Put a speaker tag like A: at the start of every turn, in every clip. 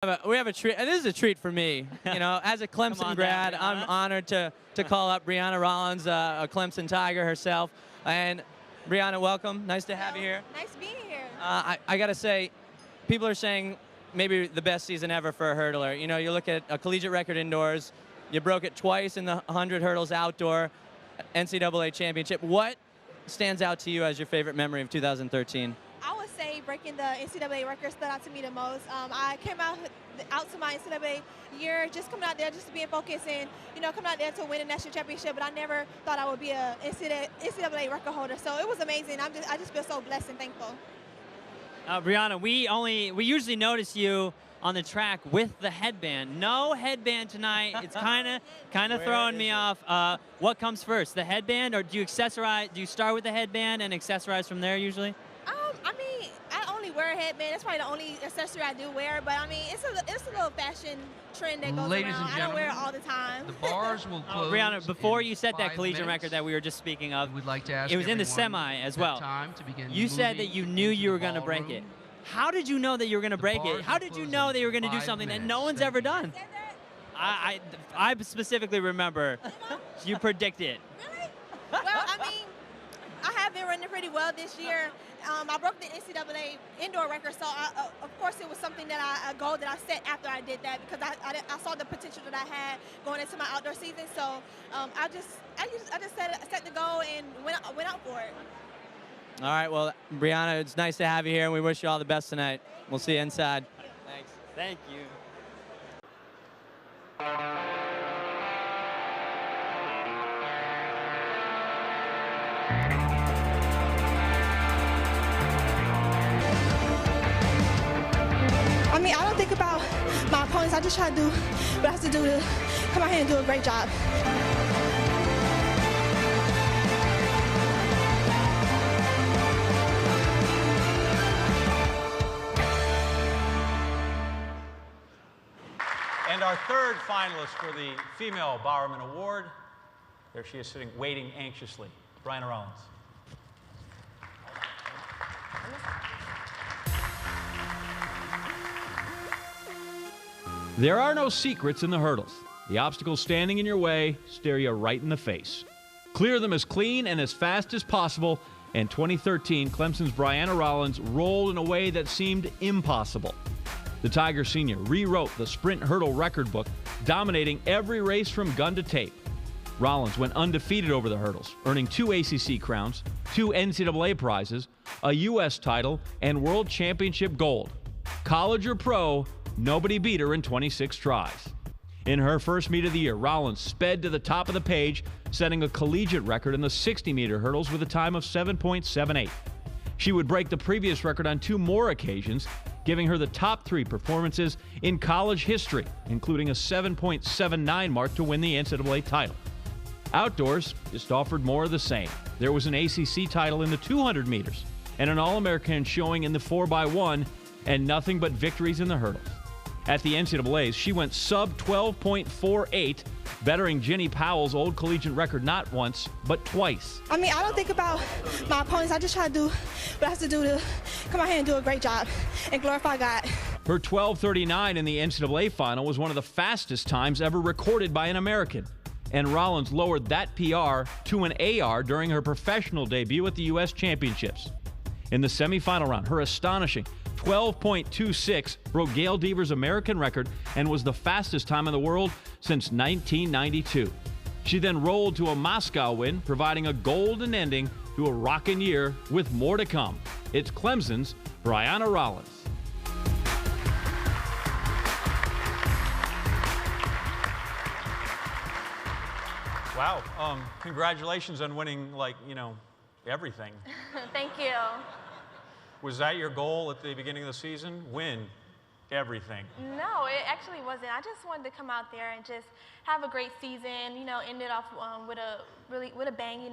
A: We have a treat, and this is a treat for me. You know, as a Clemson grad, I'm honored to call up Brianna Rollins, a Clemson Tiger herself. And Brianna, welcome. Nice to have you here.
B: Nice being here.
A: I got to say, people are saying maybe the best season ever for a hurdler. You know, you look at a collegiate record indoors, you broke it twice in the 100 hurdles outdoor, NCAA championship. What stands out to you as your favorite memory of 2013?
B: I would say breaking the NCAA record stood out to me the most. I came out to my NCAA year just coming out there just being focused and, you know, coming out there to win a national championship, but I never thought I would be a NCAA record holder. So it was amazing. I just feel so blessed and thankful.
C: Brianna, we usually notice you on the track with the headband. No headband tonight. It's kind of throwing me off. What comes first, the headband, or do you accessorize? Do you start with the headband and accessorize from there usually?
B: I mean, I only wear a headband. That's probably the only accessory I do wear. But I mean, it's a little fashion trend that goes
D: Ladies
B: around.
D: and
B: I don't wear it
D: gentlemen,
B: all the time.
D: The bars will close.
C: Brianna, before
D: in
C: you set that
D: 5
C: collegiate
D: minutes.
C: record that we were just speaking of,
D: We'd like to ask
C: it was in the
D: everyone
C: semi as
D: that
C: well.
D: time to begin
C: You said that
D: moving
C: you knew
D: into
C: you
D: the
C: were going to break it.
D: ballroom.
C: How did you know that you were going to
D: The
C: break
D: bars
C: it? How
D: will
C: did you
D: close
C: know
D: in
C: that you were going to do
D: 5
C: something that
D: minutes.
C: no one's
D: Thank
C: ever
D: you.
C: done? I specifically remember you predicted.
B: Really? Well, I mean, I have been running pretty well this year. I broke the NCAA indoor record, so of course it was something that a goal that I set after I did that because I saw the potential that I had going into my outdoor season. So I just set the goal and went out for it.
A: All right, well, Brianna, it's nice to have you here, and we wish you all the best tonight. We'll see you inside. Thanks.
C: Thank you.
B: I mean, I don't think about my opponents. I just try to do what I have to do to come out here and do a great job.
E: And our third finalist for the Female Bowerman Award, there she is sitting, waiting anxiously, Brianna Rollins.
F: There are no secrets in the hurdles. The obstacles standing in your way stare you right in the face. Clear them as clean and as fast as possible, and 2013 Clemson's Brianna Rollins rolled in a way that seemed impossible. The Tiger senior rewrote the sprint hurdle record book, dominating every race from gun to tape. Rollins went undefeated over the hurdles, earning 2 ACC crowns, 2 NCAA prizes, a U.S. title, and World Championship gold. College or pro, nobody beat her in 26 tries. In her first meet of the year, Rollins sped to the top of the page, setting a collegiate record in the 60-meter hurdles with a time of 7.78. She would break the previous record on 2 more occasions, giving her the top 3 performances in college history, including a 7.79 mark to win the NCAA title. Outdoors just offered more of the same. There was an ACC title in the 200 meters and an All-American showing in the 4x1, and nothing but victories in the hurdles. At the NCAAs, she went sub 12.48, bettering Jenny Powell's old collegiate record not once, but twice.
B: I mean, I don't think about my opponents. I just try to do what I have to do to come out here and do a great job and glorify God.
F: Her 12:39 in the NCAA final was one of the fastest times ever recorded by an American. And Rollins lowered that PR to an AR during her professional debut at the U.S. Championships. In the semifinal round, her astonishing 12.26 broke Gail Deaver's American record and was the fastest time in the world since 1992. She then rolled to a Moscow win, providing a golden ending to a rockin' year with more to come. It's Clemson's Brianna Rollins.
E: Wow, congratulations on winning, everything.
G: Thank you.
E: Was that your goal at the beginning of the season? Win everything?
G: No, it actually wasn't. I just wanted to come out there and just have a great season, end it off with a bang,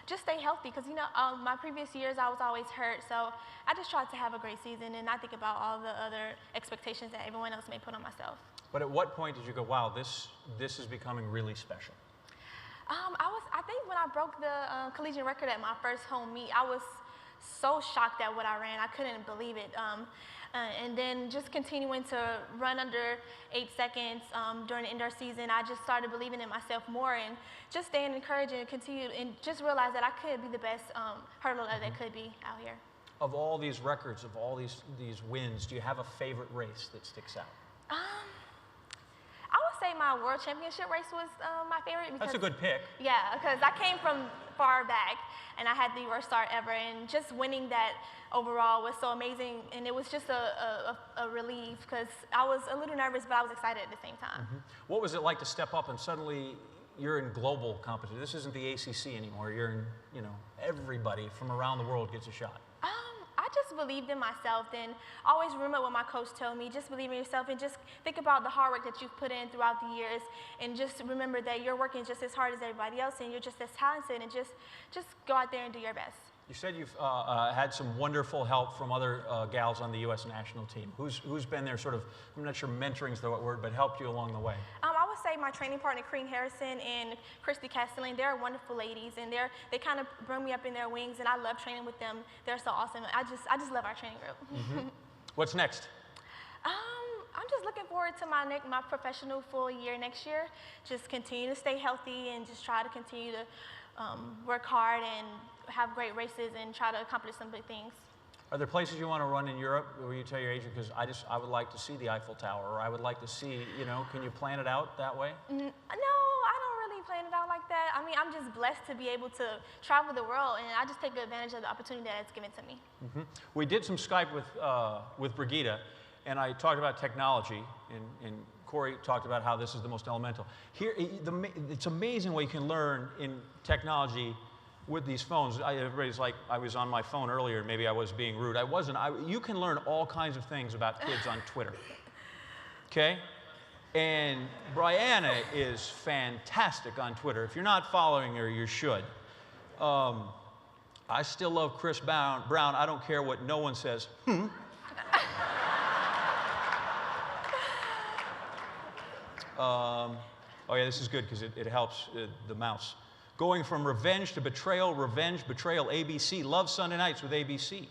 G: just stay healthy because, my previous years I was always hurt. So I just tried to have a great season and not think about all the other expectations that everyone else may put on myself.
E: But at what point did you go, wow, this is becoming really special?
G: I think when I broke the collegiate record at my first home meet, I was so shocked at what I ran. I couldn't believe it. And then just continuing to run under 8 seconds during the indoor season, I just started believing in myself more and just staying encouraged and continue and just realize that I could be the best hurdler that could be out here.
E: Of all these records, of all these wins, do you have a favorite race that sticks out?
G: I would say my world championship race was my favorite. Because,
E: that's a good pick.
G: Yeah, because I came from far back, and I had the worst start ever, and just winning that overall was so amazing, and it was just a relief, because I was a little nervous, but I was excited at the same time.
E: What was it like to step up and suddenly you're in global competition? This isn't the ACC anymore. You're in, you know, everybody from around the world gets a shot.
G: I just believed in myself, and always remember what my coach told me, just believe in yourself and just think about the hard work that you've put in throughout the years, and just remember that you're working just as hard as everybody else, and you're just as talented, and just go out there and do your best.
E: You said you've had some wonderful help from other gals on the U.S. national team. Who's been there sort of, I'm not sure mentoring's the right word, but helped you along the way? I would say my training partner, Crean Harrison and Christy Castellane. They're wonderful ladies, and they kind of bring me up in their wings, and I love training with them. They're so awesome. I just love our training group. What's next?
G: I'm just looking forward to my professional full year next year. Just continue to stay healthy and just try to continue to work hard and have great races and try to accomplish some big things.
E: Are there places you want to run in Europe where you tell your agent, because I would like to see the Eiffel Tower, or I would like to see, you know, can you plan it out that way?
G: No, I don't really plan it out like that. I mean, I'm just blessed to be able to travel the world, and I just take advantage of the opportunity that's given to me.
E: We did some Skype with Brigitte, and I talked about technology, and Corey talked about how this is the most elemental. Here, it's amazing what you can learn in technology with these phones. Everybody's like, I was on my phone earlier, maybe I was being rude. I wasn't. You can learn all kinds of things about kids on Twitter, okay? And Brianna is fantastic on Twitter. If you're not following her, you should. I still love Chris Brown. I don't care what no one says. Oh yeah, this is good because it helps the mouse. Going from revenge to betrayal, revenge, betrayal, ABC. Love Sunday nights with ABC.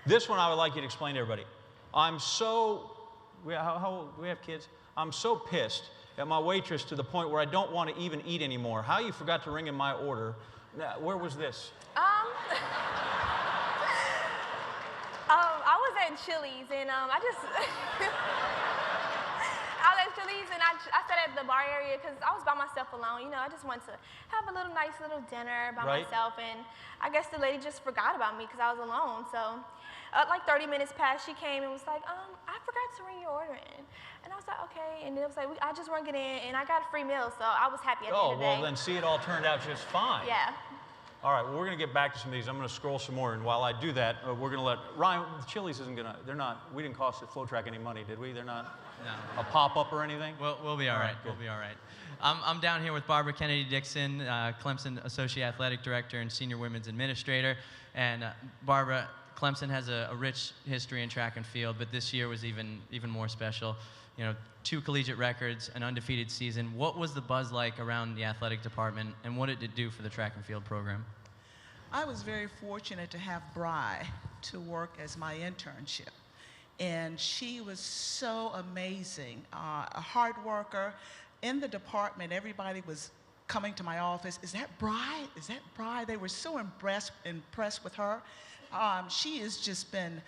E: This one I would like you to explain to everybody. I'm so, we have kids? I'm so pissed at my waitress to the point where I don't want to even eat anymore. How you forgot to ring in my order? Where was this?
G: I was at Chili's, and I was at Chili's, and I sat at the bar area because I was by myself alone. You know, I just wanted to have a nice little dinner by myself, and I guess the lady just forgot about me because I was alone. So, like 30 minutes passed, she came and was like, I forgot to ring your order in. And I was like, okay. And it was like, I just rung it in, and I got a free meal, so I was happy at the end of the day.
E: Oh, well, then see, it all turned out just fine.
G: Yeah.
E: All right, well, we're going to get back to some of these. I'm going to scroll some more, and while I do that, we're going to let Ryan, Chili's isn't going to, they're not, we didn't cost the Flow Track any money, did we? They're not a pop-up or anything?
A: We'll be all right. We'll be all right. I'm down here with Barbara Kennedy-Dixon, Clemson Associate Athletic Director and Senior Women's Administrator. And Barbara, Clemson has a rich history in track and field, but this year was even more special. You know, 2 collegiate records, an undefeated season. What was the buzz like around the athletic department, and what did it do for the track and field program?
D: I was very fortunate to have Bri to work as my internship. And she was so amazing, a hard worker. In the department, everybody was coming to my office, is that Bri? Is that Bri? They were so impressed with her. She has just been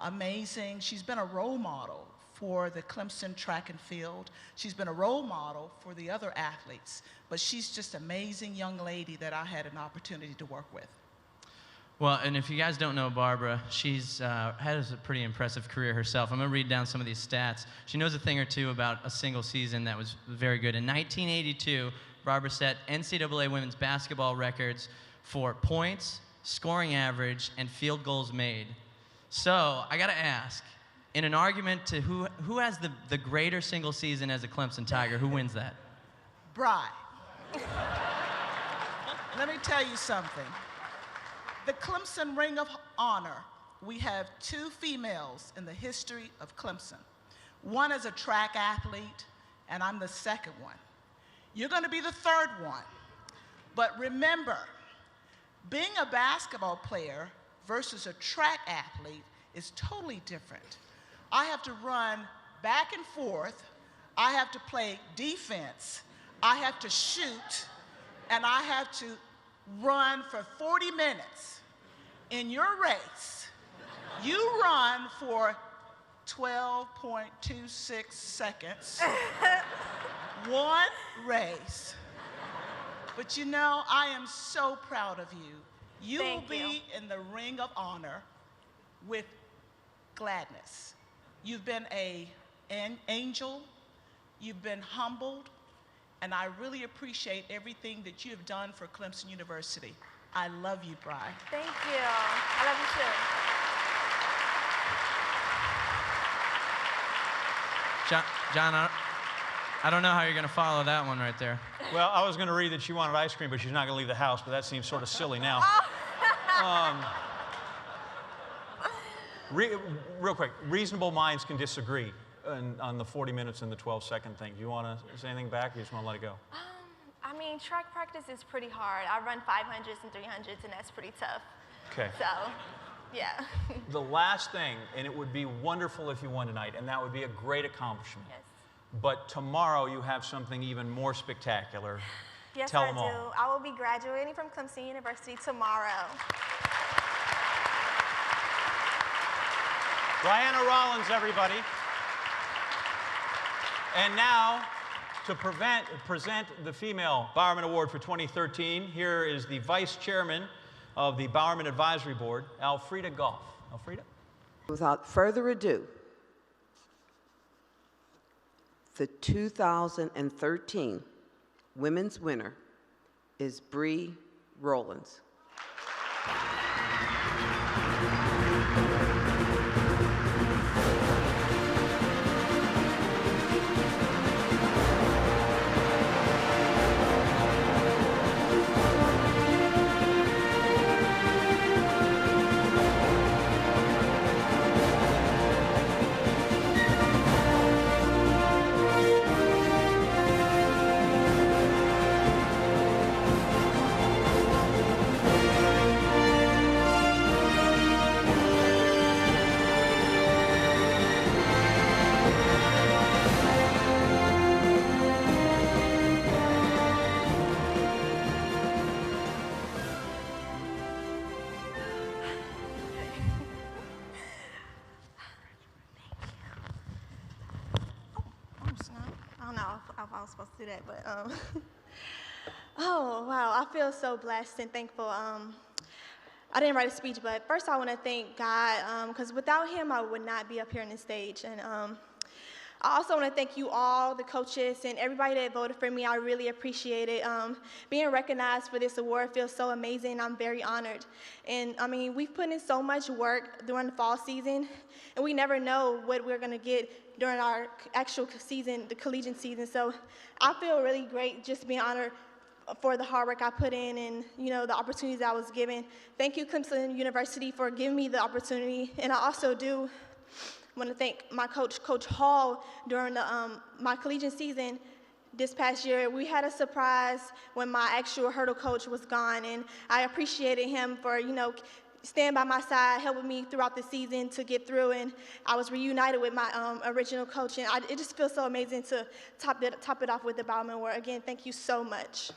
D: amazing. She's been a role model for the Clemson track and field. She's been a role model for the other athletes, but she's just an amazing young lady that I had an opportunity to work with.
A: Well, and if you guys don't know Barbara, she's had a pretty impressive career herself. I'm going to read down some of these stats. She knows a thing or two about a single season that was very good. In 1982, Barbara set NCAA women's basketball records for points, scoring average, and field goals made. So I got to ask, in an argument to who has the greater single season as a Clemson Tiger, who wins that?
D: Bri. Let me tell you something. The Clemson Ring of Honor, we have 2 females in the history of Clemson. One is a track athlete, and I'm the second one. You're going to be the third one. But remember, being a basketball player versus a track athlete is totally different. I have to run back and forth, I have to play defense, I have to shoot, and I have to run for 40 minutes. In your race, you run for 12.26 seconds, one race. But you know, I am so proud of you. You will be in the Ring of Honor with gladness. You've been an angel, you've been humbled, and I really appreciate everything that you have done for Clemson University. I love you, Bri.
G: Thank you. I love you too.
A: John, I don't know how you're going to follow that one right there.
E: Well, I was going to read that she wanted ice cream, but she's not going to leave the house, but that seems sort of silly now. Real quick, reasonable minds can disagree on the 40 minutes and the 12-second thing. Do you want to say anything back, or you just want to let it go?
G: I mean, track practice is pretty hard. I run 500s and 300s, and that's pretty tough.
E: Okay.
G: So, yeah.
E: The last thing, and it would be wonderful if you won tonight, and that would be a great accomplishment.
G: Yes.
E: But tomorrow you have something even more spectacular.
G: Yes,
E: Tell
G: I
E: them
G: do.
E: all.
G: I will be graduating from Clemson University tomorrow.
E: Brianna Rollins, everybody. And now, to present the Female Bowerman Award for 2013, here is the Vice Chairman of the Bowerman Advisory Board, Elfrida Goff. Elfrida?
H: Without further ado, the 2013 women's winner is Brianna Rollins.
G: I was supposed to do that, but oh wow, I feel so blessed and thankful. I didn't write a speech, but first I want to thank God, because without Him I would not be up here on this stage. And I also want to thank you all, the coaches, and everybody that voted for me. I really appreciate it. Being recognized for this award feels so amazing. I'm very honored. And I mean, we've put in so much work during the fall season, and we never know what we're going to get during our actual season, the collegiate season. So I feel really great just being honored for the hard work I put in and, you know, the opportunities I was given. Thank you, Clemson University, for giving me the opportunity. And I also do want to thank my coach, Coach Hall, during the, my collegiate season this past year. We had a surprise when my actual hurdle coach was gone, and I appreciated him for, you know, staying by my side, helping me throughout the season to get through, and I was reunited with my original coach, and it just feels so amazing to top it off with the Bowerman Award. Again, thank you so much.